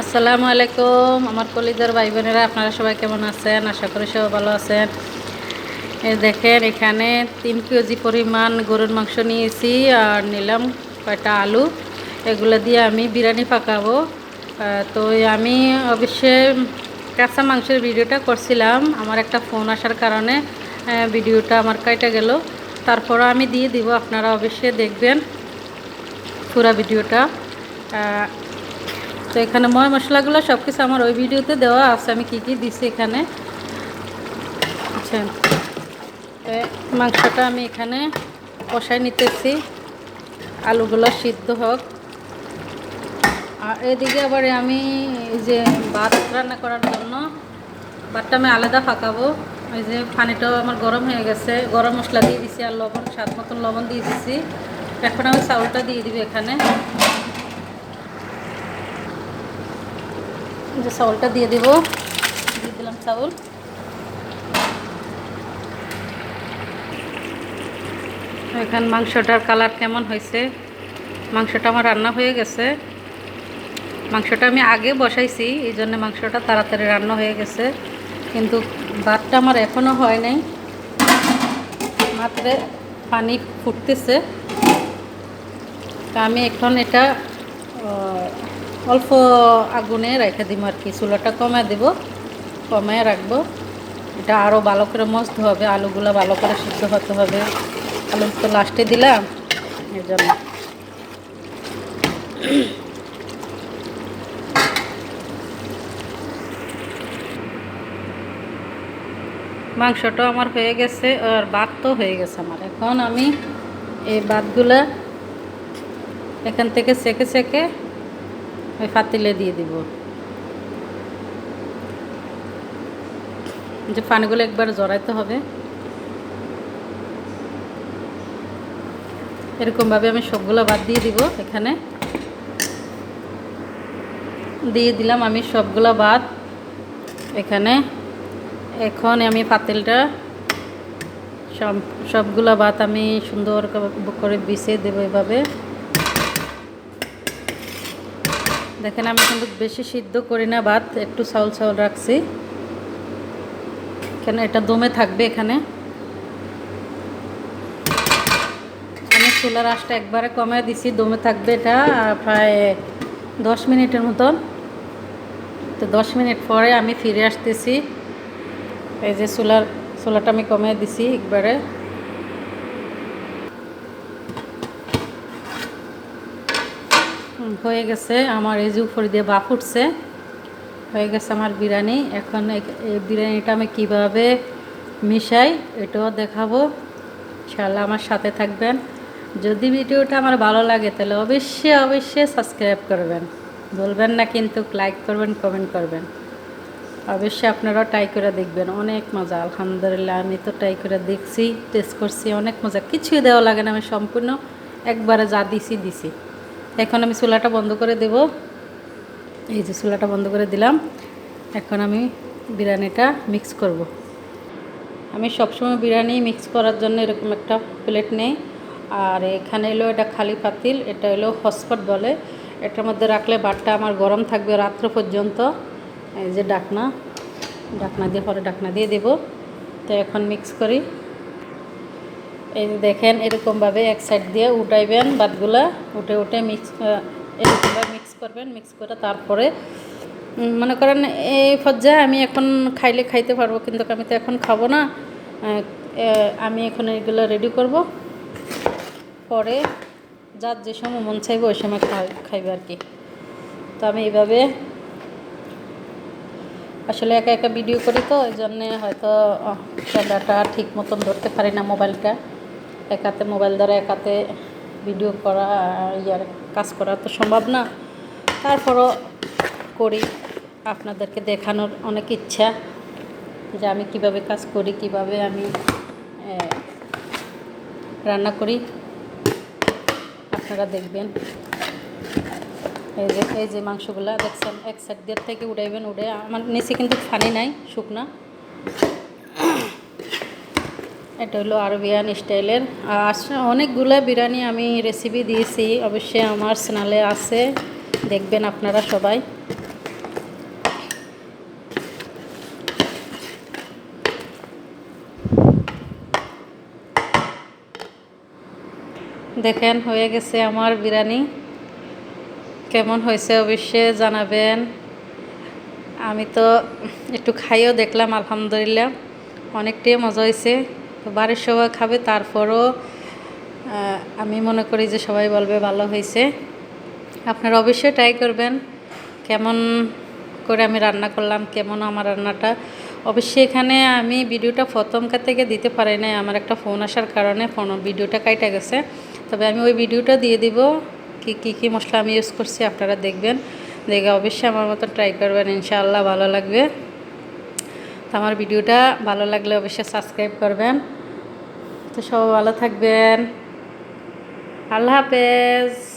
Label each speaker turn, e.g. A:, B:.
A: আসসালামু আলাইকুম আমার কলিজার ভাই বোনেরা, আপনারা সবাই কেমন আছেন? আশা করি সবাই ভালো আছেন। এই দেখেন, এখানে 3 কেজি পরিমাণ গরুর মাংস নিয়েছি আর নিলাম কয়টা আলু। এগুলো দিয়ে আমি বিরিয়ানি পাকাবো। তো আমি অবশ্যই কাঁচা মাংসের ভিডিওটা করছিলাম, আমার একটা ফোন আসার কারণে ভিডিওটা আমার কেটে গেল। তারপরও আমি দিয়ে দিব, আপনারা অবশ্যই দেখবেন পুরো ভিডিওটা। তো এখানে ময় মশলাগুলো সব কিছু আমার ওই ভিডিওতে দেওয়া আছে, আমি কি কি দিছি এখানে। আচ্ছা, মাংসটা আমি এখানে কষাই নিতেছি, আলুগুলো সিদ্ধ হোক। আর এদিকে আবার আমি এই যে ভাত রান্না করার জন্য ভাতটা আমি আলাদা পাকাবো। ওই যে পানিটাও আমার গরম হয়ে গেছে, গরম মশলা দিয়ে দিছি আর লবণ, স্বাদ মতন লবণ দিয়ে দিছি। এখন আমি চাউলটা দিয়ে দিব এখানে। যে চাউলটা দিয়ে দিব, দিয়ে দিলাম চাউল। এখানে মাংসটার কালার কেমন হয়েছে, মাংসটা আমার রান্না হয়ে গেছে। মাংসটা আমি আগে বসাইছি, এই জন্য মাংসটা তাড়াতাড়ি রান্না হয়ে গেছে, কিন্তু ভাতটা আমার এখনও হয় নাই, মাত্র পানি ফুটতেছে। তা আমি এখন এটা অল্প আগুনে রেখে দিব আর কি, চুলাটা কমায় দেব, কমায় রাখবো। এটা আরও ভালো করে মজতে হবে, আলুগুলো ভালো করে সিদ্ধ হতে হবে। আলু তো লাস্টে দিলাম, এর জন্য। মাংসটা আমার হয়ে গেছে আর ভাত তো হয়ে গেছে আমার। এখন আমি এই ভাতগুলা এখান থেকে সেকে সেকে ওই পাতিলে দিয়ে দিব। যে পানিগুলো একবার জড়াইতে হবে, এরকমভাবে আমি সবগুলো ভাত দিয়ে দিব। এখানে দিয়ে দিলাম আমি সবগুলো ভাত এখানে। এখন আমি পাতিলটা সবগুলো ভাত আমি সুন্দর করে বিছিয়ে দেবো এভাবে। দেখেন, আমি কিন্তু বেশি সিদ্ধ করি না ভাত, একটু চাউল চাউল রাখছি, কেন এটা দমে থাকবে এখানে। আমি চুলার আঁচটা একবারে কমায় দিছি, দমে থাকবে এটা প্রায় 10 মিনিটের মতন। তো 10 মিনিট পরে আমি ফিরে আসতেছি। এই যে চুলাটা আমি কমিয়ে দিছি একবারে। হয়ে গেছে আমার, এই যে উপরে দিয়ে ভাপ উঠছে, হয়ে গেছে আমার বিরিয়ানি। এখন এই বিরিয়ানিটা আমি কীভাবে মিশাই এটাও দেখাবো, ইনশাআল্লাহ আমার সাথে থাকবেন। যদি ভিডিওটা আমার ভালো লাগে তাহলে অবশ্যই অবশ্যই সাবস্ক্রাইব করবেন, বলবেন না কিন্তু, লাইক করবেন, কমেন্ট করবেন। অবশ্যই আপনারাও ট্রাই করে দেখবেন, অনেক মজা। আলহামদুলিল্লাহ, আমি তো ট্রাই করে দেখছি, টেস্ট করছি, অনেক মজা। কিছুই দেওয়া লাগে না, আমি সম্পূর্ণ একবারে যা দিছি। এখন আমি চুলাটা বন্ধ করে দেব। এই যে চুলাটা বন্ধ করে দিলাম। এখন আমি বিরিয়ানিটা মিক্স করব। আমি সবসময় বিরিয়ানি মিক্স করার জন্য এরকম একটা প্লেট নেই। আর এখানে এলো এটা খালি পাতিল, এটা হলো হটপট বলে। এটার মধ্যে রাখলে ভাতটা আমার গরম থাকবে রাত্র পর্যন্ত। এই যে ঢাকনা দিয়ে পরে ঢাকনা দিয়ে দেব। তো এখন মিক্স করি। এই যে দেখেন, এরকমভাবে এক সাইড দিয়ে উঠাইবেন ভাতগুলা, উঠে এরকমভাবে মিক্স করবেন। মিক্স করে তারপরে মনে করেন এই পর্যায়ে আমি এখন খাইতে পারবো, কিন্তু আমি তো এখন খাবো না। আমি এখন এগুলো রেডি করব, পরে যার যে সময় মন চাইবে ওই সময় খাইবে আর কি। তো আমি এইভাবে আসলে একা একা ভিডিও করি, তো এই জন্যে হয়তো ক্যামেরাটা ঠিক মতন ধরতে পারি না, মোবাইলটা একাতে মোবাইল দ্বারা একাতে ভিডিও করা কাজ করা তো সম্ভব না। তারপরও করি, আপনাদেরকে দেখানোর অনেক ইচ্ছা যে আমি কিভাবে কাজ করি, কিভাবে আমি রান্না করি, আপনারা দেখবেন। এই যে মাংসগুলা দেখছেন, এক সাইড দিয়ে থেকে উঠাইবেন, উঠে আমার নিচে কিন্তু পানি নাই, শুকনা। এটা হলো আরবিয়ান স্টাইলের। আর অনেকগুলো বিরিয়ানি আমি রেসিপি দিয়েছি, অবশ্যই আমার চ্যানেলে আছে, দেখবেন আপনারা সবাই। দেখেন হয়ে গেছে আমার বিরিয়ানি। কেমন হয়েছে অবশ্যই জানাবেন। আমি তো একটু খাইও দেখলাম, আলহামদুলিল্লাহ অনেকটাই মজা হয়েছে। তো বাড়ির সবাই খাবে, তারপরও আমি মনে করি যে সবাই বলবে ভালো হয়েছে। আপনারা অবশ্যই ট্রাই করবেন কেমন করে আমি রান্না করলাম, কেমন আমার রান্নাটা। অবশ্যই এখানে আমি ভিডিওটা প্রথমকার থেকে দিতে পারি না, আমার একটা ফোন আসার কারণে ভিডিওটা কাইটা গেছে। তবে আমি ওই ভিডিওটা দিয়ে দিব কী মশলা আমি ইউজ করছি, আপনারা দেখবেন। দেখে অবশ্যই আমার মতো ট্রাই করবেন, ইনশাআল্লাহ ভালো লাগবে। তো আমার ভিডিওটা ভালো লাগলে অবশ্যই সাবস্ক্রাইব করবেন। তো সবাই ভালো থাকবেন, আল্লাহ হাফেজ।